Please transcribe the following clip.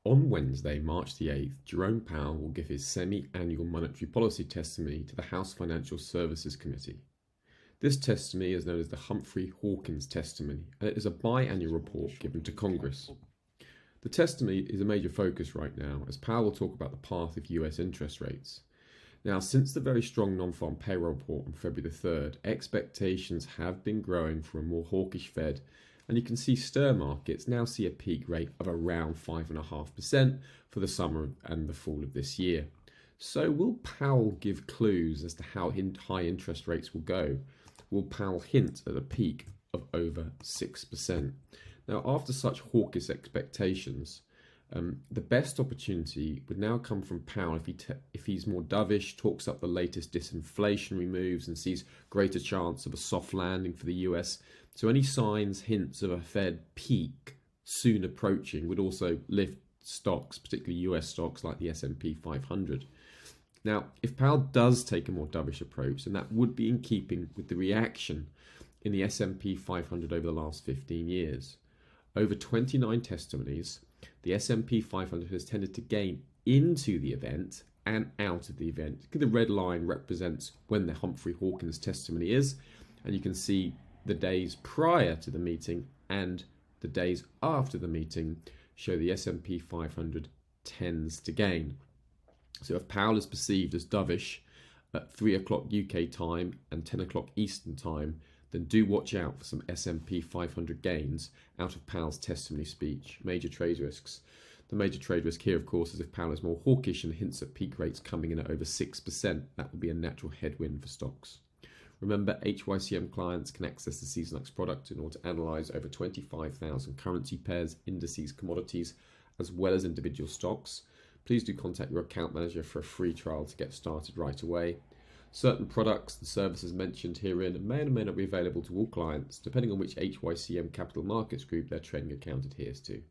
On Wednesday, March the 8th, Jerome Powell will give his semi-annual monetary policy testimony to the House Financial Services Committee. This testimony is known as the Humphrey-Hawkins testimony, and it is a biannual report given to Congress. The testimony is a major focus right now, as Powell will talk about the path of US interest rates. Now, since the very strong non-farm payroll report on February the 3rd, expectations have been growing for a more hawkish Fed, and you can see STIR markets now see a peak rate of around 5.5% for the summer and the fall of this year. So will Powell give clues as to how high interest rates will go? Will Powell hint at a peak of over 6%? Now, after such hawkish expectations, the best opportunity would now come from Powell if he's more dovish, talks up the latest disinflationary moves and sees greater chance of a soft landing for the US. So any signs, hints of a Fed peak soon approaching would also lift stocks, particularly US stocks like the S&P 500. Now, if Powell does take a more dovish approach, then that would be in keeping with the reaction in the S&P 500 over the last 15 years. Over 29 testimonies, the S&P 500 has tended to gain into the event and out of the event. The red line represents when the Humphrey-Hawkins testimony is, and you can see the days prior to the meeting and the days after the meeting show the S&P 500 tends to gain. So if Powell is perceived as dovish at 3 o'clock UK time and 10 o'clock Eastern time, then do watch out for some S&P 500 gains out of Powell's testimony speech. Major trade risks. The major trade risk here, of course, is if Powell is more hawkish and hints at peak rates coming in at over 6%, that will be a natural headwind for stocks. Remember, HYCM clients can access the Seasonix product in order to analyse over 25,000 currency pairs, indices, commodities, as well as individual stocks. Please do contact your account manager for a free trial to get started right away. Certain products and services mentioned herein may or may not be available to all clients, depending on which HYCM capital markets group their trading account adheres to.